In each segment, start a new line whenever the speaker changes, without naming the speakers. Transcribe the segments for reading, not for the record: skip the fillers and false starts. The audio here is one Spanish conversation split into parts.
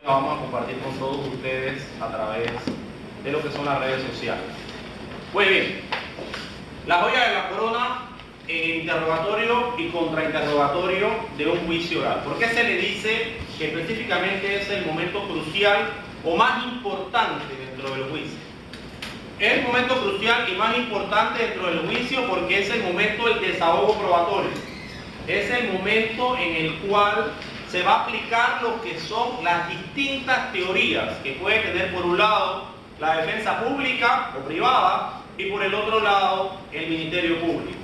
Vamos a compartir con todos ustedes a través de lo que son las redes sociales. Muy bien, la joya de la corona, interrogatorio y contrainterrogatorio de un juicio oral. ¿Por qué se le dice que específicamente es el momento crucial o más importante dentro del juicio? Es el momento crucial y más importante dentro del juicio porque es el momento del desahogo probatorio. Es el momento en el cual se va a aplicar lo que son las distintas teorías que puede tener por un lado la defensa pública o privada y por el otro lado el Ministerio Público.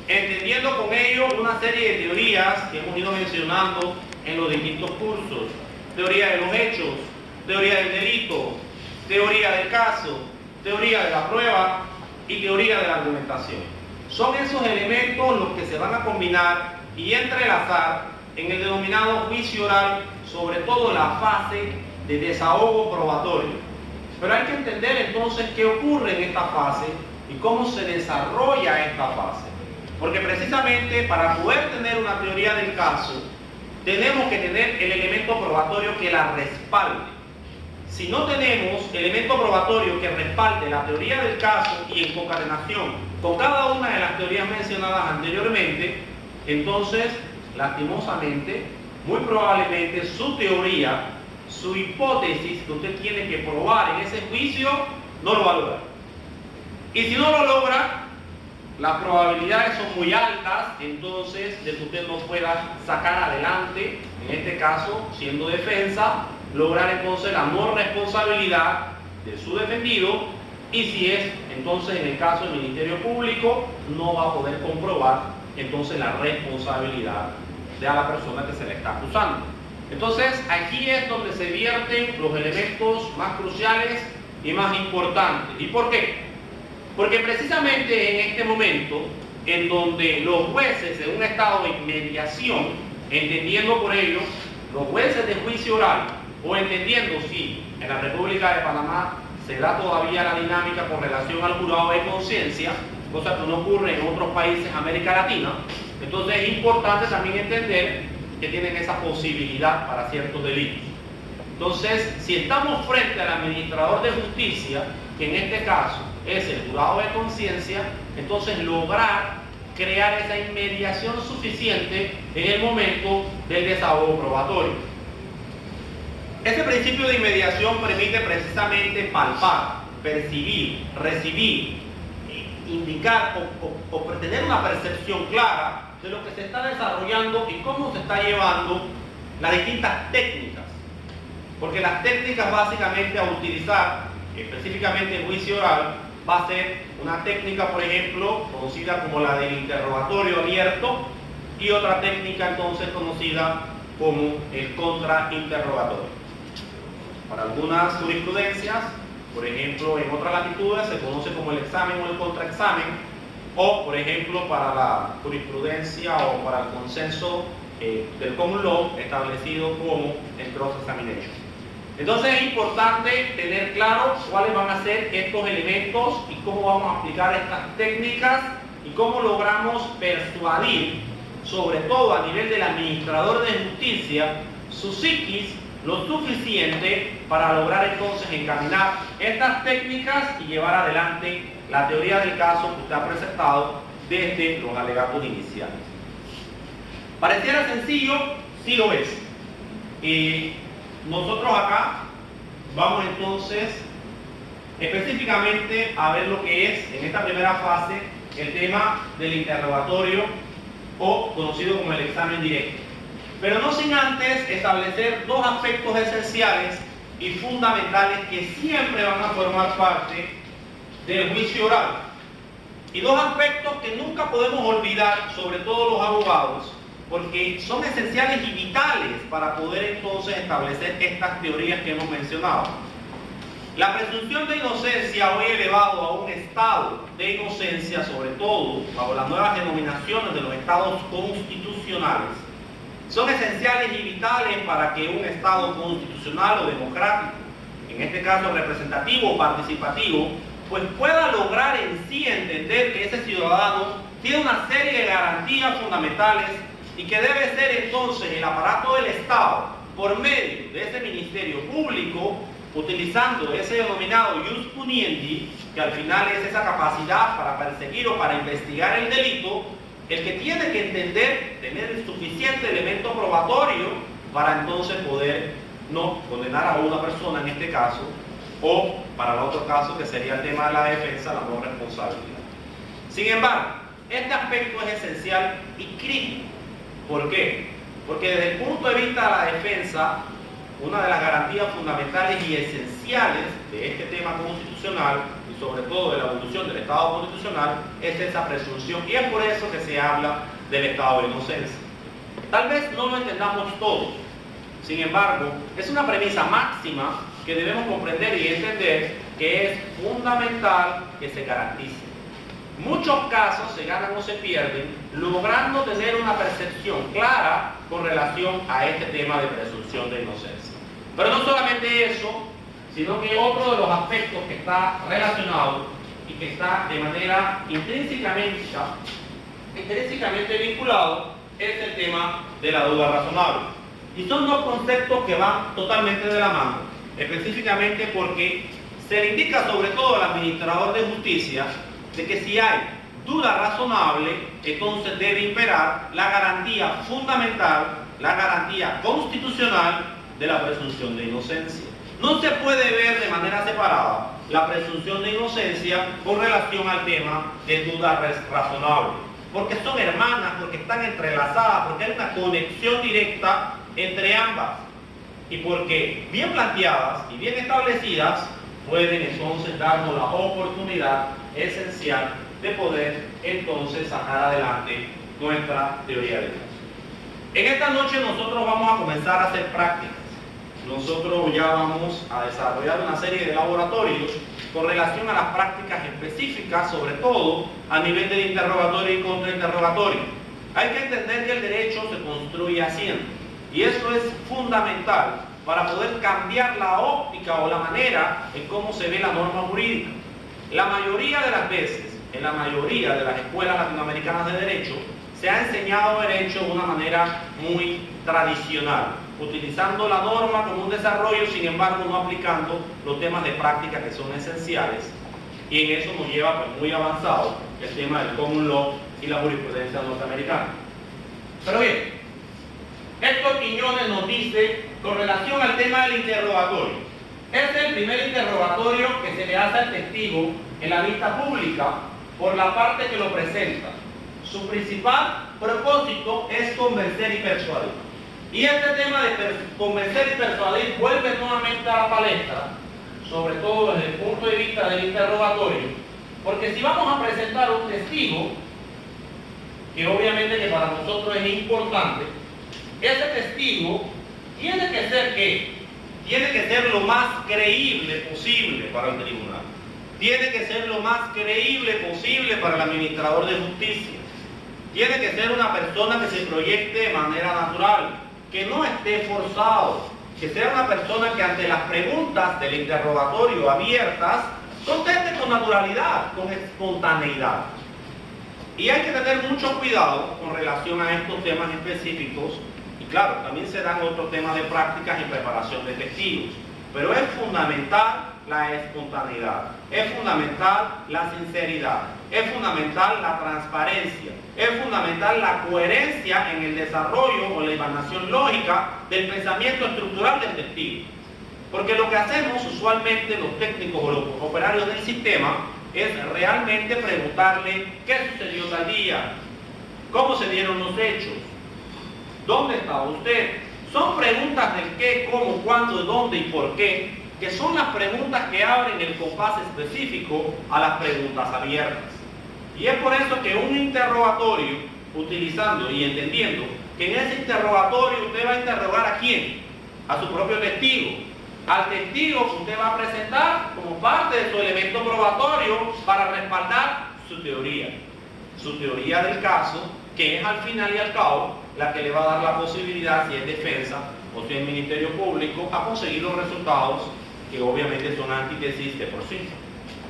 Entendiendo con ello una serie de teorías que hemos ido mencionando en los distintos cursos. Teoría de los hechos, teoría del delito, teoría del caso, teoría de la prueba y teoría de la argumentación. Son esos elementos los que se van a combinar y entrelazar en el denominado juicio oral, sobre todo la fase de desahogo probatorio. Pero hay que entender entonces qué ocurre en esta fase y cómo se desarrolla esta fase. Porque precisamente para poder tener una teoría del caso, tenemos que tener el elemento probatorio que la respalde. Si no tenemos elemento probatorio que respalde la teoría del caso y en concatenación con cada una de las teorías mencionadas anteriormente, entonces, lastimosamente, muy probablemente su teoría, su hipótesis que usted tiene que probar en ese juicio, no lo va a lograr. Y si no lo logra, las probabilidades son muy altas, entonces, de que usted no pueda sacar adelante, en este caso, siendo defensa, lograr entonces la no responsabilidad de su defendido, y si es, entonces, en el caso del Ministerio Público, no va a poder comprobar entonces la responsabilidad de a la persona que se le está acusando. Entonces aquí es donde se vierten los elementos más cruciales y más importantes. ¿Y por qué? Porque precisamente en este momento en donde los jueces de un estado de inmediación, entendiendo por ello los jueces de juicio oral, o entendiendo si en la República de Panamá se da todavía la dinámica con relación al jurado de conciencia, cosa que no ocurre en otros países de América Latina. Entonces es importante también entender que tienen esa posibilidad para ciertos delitos. Entonces, si estamos frente al administrador de justicia, que en este caso es el jurado de conciencia, entonces lograr crear esa inmediación suficiente en el momento del desahogo probatorio. Ese principio de inmediación permite precisamente palpar, percibir, recibir, indicar o tener una percepción clara de lo que se está desarrollando y cómo se está llevando las distintas técnicas. Porque las técnicas básicamente a utilizar, específicamente en juicio oral, va a ser una técnica, por ejemplo, conocida como la del interrogatorio abierto y otra técnica entonces conocida como el contrainterrogatorio. Para algunas jurisprudencias, por ejemplo, en otras latitudes se conoce como el examen o el contraexamen, o por ejemplo para la jurisprudencia o para el consenso del common law establecido como el cross-examination. Entonces es importante tener claro cuáles van a ser estos elementos y cómo vamos a aplicar estas técnicas y cómo logramos persuadir, sobre todo a nivel del administrador de justicia, su psiquis lo suficiente para lograr entonces encaminar estas técnicas y llevar adelante la teoría del caso que usted ha presentado desde los alegatos iniciales. Pareciera sencillo, sí lo es. Y nosotros acá vamos entonces específicamente a ver lo que es en esta primera fase el tema del interrogatorio o conocido como el examen directo. Pero no sin antes establecer dos aspectos esenciales y fundamentales que siempre van a formar parte del juicio oral. Y dos aspectos que nunca podemos olvidar, sobre todo los abogados, porque son esenciales y vitales para poder entonces establecer estas teorías que hemos mencionado. La presunción de inocencia, hoy elevado a un estado de inocencia, sobre todo bajo las nuevas denominaciones de los estados constitucionales, son esenciales y vitales para que un Estado constitucional o democrático, en este caso representativo o participativo, pues pueda lograr en sí entender que ese ciudadano tiene una serie de garantías fundamentales y que debe ser entonces el aparato del Estado por medio de ese ministerio público, utilizando ese denominado ius puniendi, que al final es esa capacidad para perseguir o para investigar el delito, el que tiene que entender, tener el suficiente elemento probatorio para entonces poder no condenar a una persona en este caso, o para el otro caso que sería el tema de la defensa, la no responsabilidad. Sin embargo, este aspecto es esencial y crítico. ¿Por qué? Porque desde el punto de vista de la defensa, una de las garantías fundamentales y esenciales de este tema constitucional y sobre todo de la evolución del Estado constitucional es esa presunción, y es por eso que se habla del estado de inocencia. Tal vez no lo entendamos todos, sin embargo, es una premisa máxima que debemos comprender y entender que es fundamental que se garantice. Muchos casos se ganan o se pierden logrando tener una percepción clara con relación a este tema de presunción de inocencia. Pero no solamente eso, sino que otro de los aspectos que está relacionado y que está de manera intrínsecamente vinculado es el tema de la duda razonable. Y son dos conceptos que van totalmente de la mano, específicamente porque se le indica sobre todo al administrador de justicia de que si hay duda razonable, entonces debe imperar la garantía fundamental, la garantía constitucional de la presunción de inocencia. No se puede ver de manera separada la presunción de inocencia con relación al tema de duda razonable, porque son hermanas, porque están entrelazadas, porque hay una conexión directa entre ambas y porque bien planteadas y bien establecidas pueden entonces darnos la oportunidad esencial de poder entonces sacar adelante nuestra teoría de caso. En esta noche nosotros vamos a comenzar a hacer prácticas. Nosotros ya vamos a desarrollar una serie de laboratorios con relación a las prácticas específicas, sobre todo a nivel de interrogatorio y contrainterrogatorio. Hay que entender que el derecho se construye haciendo, y eso es fundamental para poder cambiar la óptica o la manera en cómo se ve la norma jurídica. La mayoría de las veces, en la mayoría de las escuelas latinoamericanas de derecho, se ha enseñado derecho de una manera muy tradicional, utilizando la norma como un desarrollo, sin embargo no aplicando los temas de práctica que son esenciales, y en eso nos lleva pues, muy avanzado el tema del common law y la jurisprudencia norteamericana. Pero bien, Héctor Quiñones nos dice con relación al tema del interrogatorio. Este es el primer interrogatorio que se le hace al testigo en la vista pública por la parte que lo presenta. Su principal propósito es convencer y persuadir. Y este tema de convencer y persuadir vuelve nuevamente a la palestra, sobre todo desde el punto de vista del interrogatorio, porque si vamos a presentar un testigo, que obviamente que para nosotros es importante, ese testigo tiene que ser ¿qué? Tiene que ser lo más creíble posible para el tribunal. Tiene que ser lo más creíble posible para el administrador de justicia. Tiene que ser una persona que se proyecte de manera natural, que no esté forzado, que sea una persona que ante las preguntas del interrogatorio abiertas, conteste con naturalidad, con espontaneidad. Y hay que tener mucho cuidado con relación a estos temas específicos. Y claro, también se dan otros temas de prácticas y preparación de testigos. Pero es fundamental la espontaneidad, es fundamental la sinceridad, es fundamental la transparencia, es fundamental la coherencia en el desarrollo o la emanación lógica del pensamiento estructural del testigo. Porque lo que hacemos usualmente los técnicos o los operarios del sistema es realmente preguntarle qué sucedió tal día, cómo se dieron los hechos, dónde estaba usted. Son preguntas del qué, cómo, cuándo, dónde y por qué, que son las preguntas que abren el compás específico a las preguntas abiertas. Y es por eso que un interrogatorio, utilizando y entendiendo que en ese interrogatorio usted va a interrogar ¿a quién? A su propio testigo. Al testigo que usted va a presentar como parte de su elemento probatorio para respaldar su teoría del caso, que es al final y al cabo la que le va a dar la posibilidad, si es defensa o si es Ministerio Público, a conseguir los resultados que obviamente son antítesis de por sí.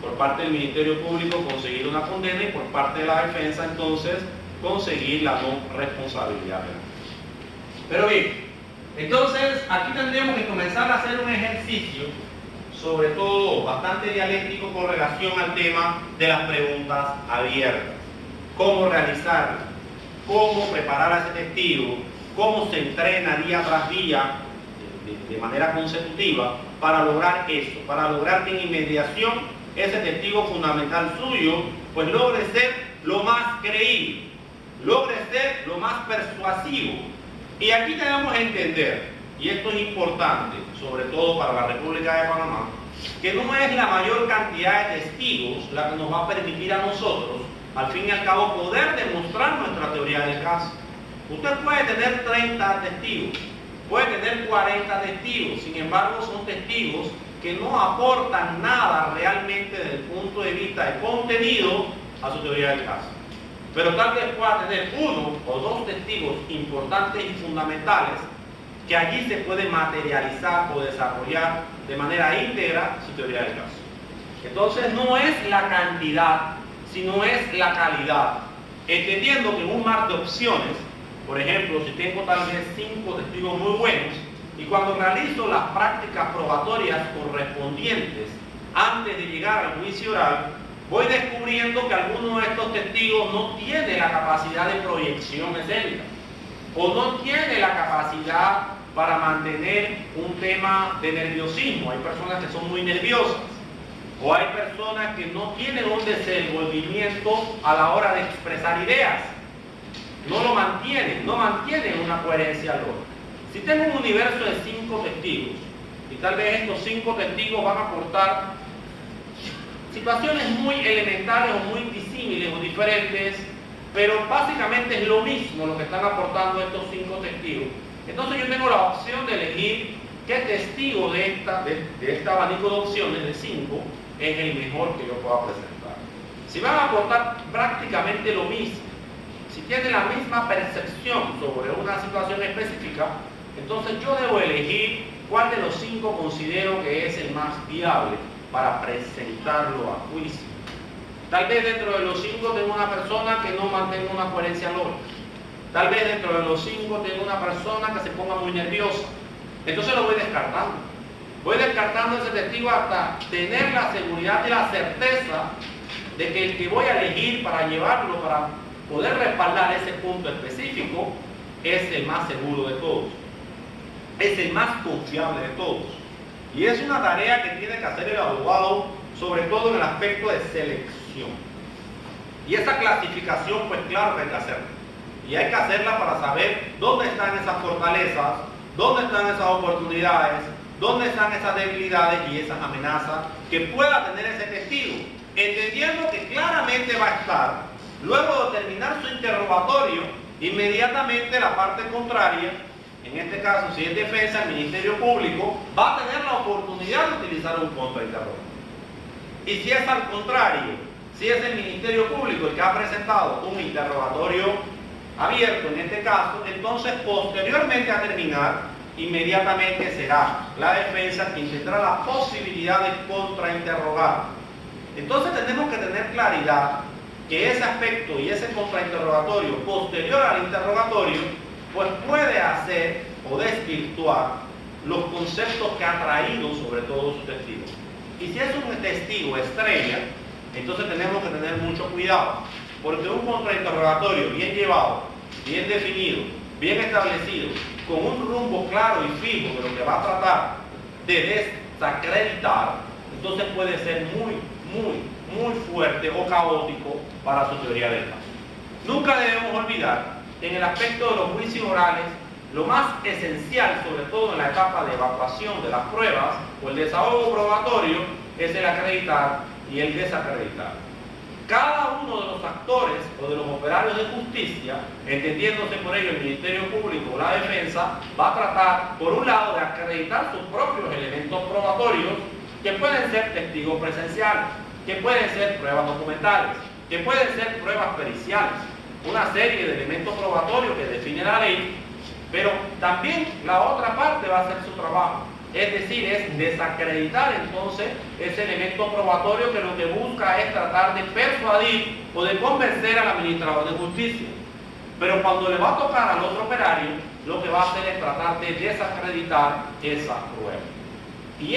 Por parte del Ministerio Público conseguir una condena y por parte de la defensa entonces conseguir la no responsabilidad penal. Pero bien, Entonces, aquí tendríamos que comenzar a hacer un ejercicio, sobre todo bastante dialéctico, con relación al tema de las preguntas abiertas. Cómo realizarlas, cómo preparar a ese testigo, cómo se entrena día tras día, de manera consecutiva, para lograr eso, para lograr que en inmediación ese testigo fundamental suyo, pues logre ser lo más creíble, logre ser lo más persuasivo. Y aquí tenemos que entender, y esto es importante, sobre todo para la República de Panamá, que no es la mayor cantidad de testigos la que nos va a permitir a nosotros, al fin y al cabo, poder demostrar nuestra teoría del caso. Usted puede tener 30 testigos, puede tener 40 testigos, sin embargo son testigos que no aportan nada realmente desde el punto de vista de contenido a su teoría del caso. Pero tal vez pueda tener uno o dos testigos importantes y fundamentales que allí se puede materializar o desarrollar de manera íntegra su teoría del caso. Entonces no es la cantidad, sino es la calidad. Entendiendo que en un mar de opciones, por ejemplo, si tengo tal vez 5 testigos muy buenos, y cuando realizo las prácticas probatorias correspondientes antes de llegar al juicio oral, voy descubriendo que alguno de estos testigos no tiene la capacidad de proyección escénica, o no tiene la capacidad para mantener un tema de nerviosismo. Hay personas que son muy nerviosas, o hay personas que no tienen un desenvolvimiento a la hora de expresar ideas, no lo mantienen, no mantienen una coherencia lógica. Si tengo un universo de 5 testigos, y tal vez estos 5 testigos van a aportar situaciones muy elementales o muy disímiles o diferentes, pero básicamente es lo mismo lo que están aportando estos 5 testigos, entonces yo tengo la opción de elegir qué testigo de este abanico de opciones de 5 es el mejor que yo pueda presentar. Si van a aportar prácticamente lo mismo, si tienen la misma percepción sobre una situación específica, entonces yo debo elegir cuál de los 5 considero que es el más viable para presentarlo a juicio. Tal vez dentro de los 5 tengo una persona que no mantenga una coherencia lógica. Tal vez dentro de los 5 tengo una persona que se ponga muy nerviosa. Entonces lo voy descartando. Voy descartando ese testigo hasta tener la seguridad y la certeza de que el que voy a elegir para llevarlo, para poder respaldar ese punto específico, es el más seguro de todos. Es el más confiable de todos. Y es una tarea que tiene que hacer el abogado, sobre todo en el aspecto de selección. Y esa clasificación, pues claro que hay que hacerla. Y hay que hacerla para saber dónde están esas fortalezas, dónde están esas oportunidades, dónde están esas debilidades y esas amenazas que pueda tener ese testigo, entendiendo que claramente va a estar, luego de terminar su interrogatorio, inmediatamente la parte contraria, en este caso si es defensa, el Ministerio Público, va a tener la oportunidad de utilizar un contrainterrogatorio. Y si es al contrario, si es el Ministerio Público el que ha presentado un interrogatorio abierto en este caso, entonces posteriormente a terminar, inmediatamente será la defensa quien tendrá la posibilidad de contrainterrogar. Entonces tenemos que tener claridad que ese aspecto y ese contrainterrogatorio posterior al interrogatorio pues puede hacer o desvirtuar los conceptos que ha traído sobre todo su testigo. Y si es un testigo estrella, entonces tenemos que tener mucho cuidado, porque un contrainterrogatorio bien llevado, bien definido, bien establecido, con un rumbo claro y fijo de lo que va a tratar de desacreditar, entonces puede ser muy fuerte o caótico para su teoría del caso. Nunca debemos olvidar que en el aspecto de los juicios orales, lo más esencial, sobre todo en la etapa de evaluación de las pruebas o el desahogo probatorio, es el acreditar y el desacreditar. Cada uno de los actores o de los operarios de justicia, entendiéndose por ello el Ministerio Público o la defensa, va a tratar, por un lado, de acreditar sus propios elementos probatorios, que pueden ser testigos presenciales, que pueden ser pruebas documentales, que pueden ser pruebas periciales, una serie de elementos probatorios que define la ley, pero también la otra parte va a hacer su trabajo. Es decir, es desacreditar entonces ese elemento probatorio que lo que busca es tratar de persuadir o de convencer al administrador de justicia. Pero cuando le va a tocar al otro operario, lo que va a hacer es tratar de desacreditar esa prueba. Y